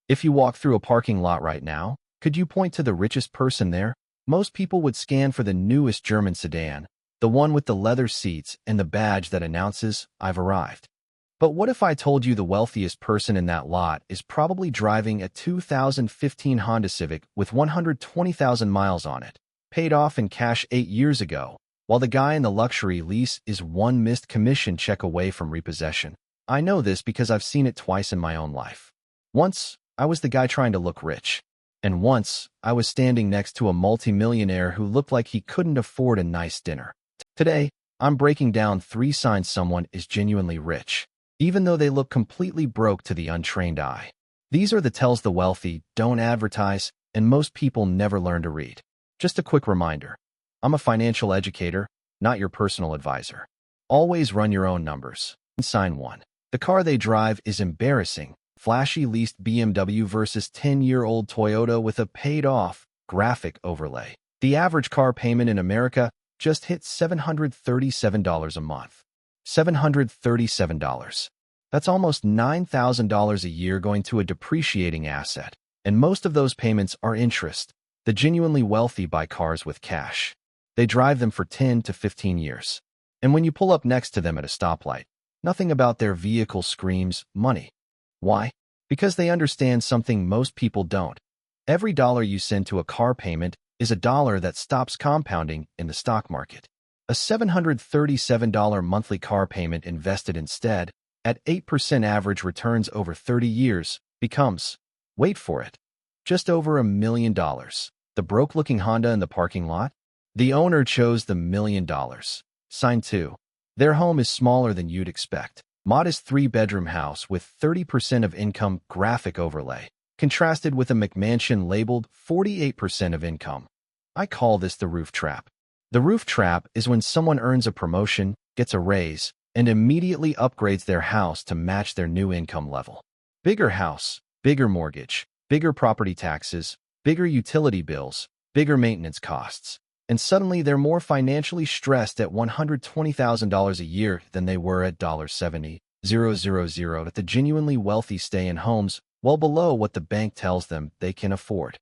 If you walk through a parking lot right now, could you point to the richest person there? Most people would scan for the newest German sedan, the one with the leather seats and the badge that announces, "I've arrived." But what if I told you the wealthiest person in that lot is probably driving a 2015 Honda Civic with 120,000 miles on it, paid off in cash 8 years ago, while the guy in the luxury lease is one missed commission check away from repossession? I know this because I've seen it twice in my own life. Once, I was the guy trying to look rich. And once, I was standing next to a multimillionaire who looked like he couldn't afford a nice dinner. Today, I'm breaking down 3 signs someone is genuinely rich, even though they look completely broke to the untrained eye. These are the tells the wealthy don't advertise, and most people never learn to read. Just a quick reminder, I'm a financial educator, not your personal advisor. Always run your own numbers. Sign 1. The car they drive is embarrassing. Flashy leased BMW versus 10-year-old Toyota with a paid-off graphic overlay. The average car payment in America just hit $737 a month. $737. That's almost $9,000 a year going to a depreciating asset, and most of those payments are interest. The genuinely wealthy buy cars with cash. They drive them for 10 to 15 years. And when you pull up next to them at a stoplight, nothing about their vehicle screams money. Why? Because they understand something most people don't. Every dollar you send to a car payment is a dollar that stops compounding in the stock market. A $737 monthly car payment invested instead, at 8% average returns over 30 years, becomes, wait for it, just over $1 million. The broke-looking Honda in the parking lot? The owner chose the $1 million. Sign 2. Their home is smaller than you'd expect. Modest 3-bedroom house with 30% of income graphic overlay, contrasted with a McMansion labeled 48% of income. I call this the roof trap. The roof trap is when someone earns a promotion, gets a raise, and immediately upgrades their house to match their new income level. Bigger house, bigger mortgage, bigger property taxes, bigger utility bills, bigger maintenance costs. And suddenly they're more financially stressed at $120,000 a year than they were at $70,000 that the genuinely wealthy stay in homes well below what the bank tells them they can afford.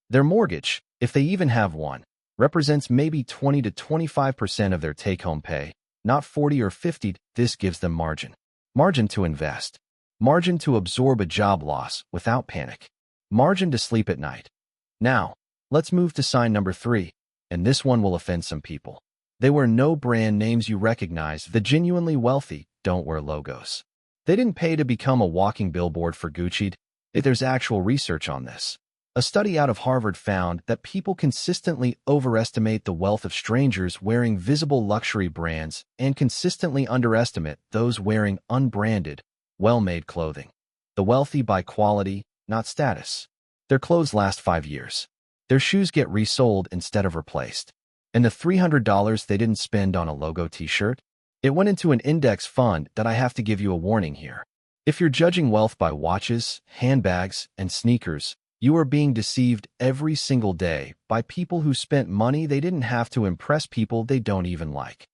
Their mortgage, if they even have one, represents maybe 20 to 25% of their take-home pay, not 40 or 50. This gives them margin. Margin to invest. Margin to absorb a job loss without panic. Margin to sleep at night. Now, let's move to sign number 3. And this one will offend some people. They wear no brand names you recognize. The genuinely wealthy don't wear logos. They didn't pay to become a walking billboard for Gucci. There's actual research on this. A study out of Harvard found that people consistently overestimate the wealth of strangers wearing visible luxury brands and consistently underestimate those wearing unbranded, well-made clothing. The wealthy buy quality, not status. Their clothes last 5 years. Their shoes get resold instead of replaced. And the $300 they didn't spend on a logo t-shirt, it went into an index fund. That I have to give you a warning here. If you're judging wealth by watches, handbags, and sneakers, you are being deceived every single day by people who spent money they didn't have to impress people they don't even like.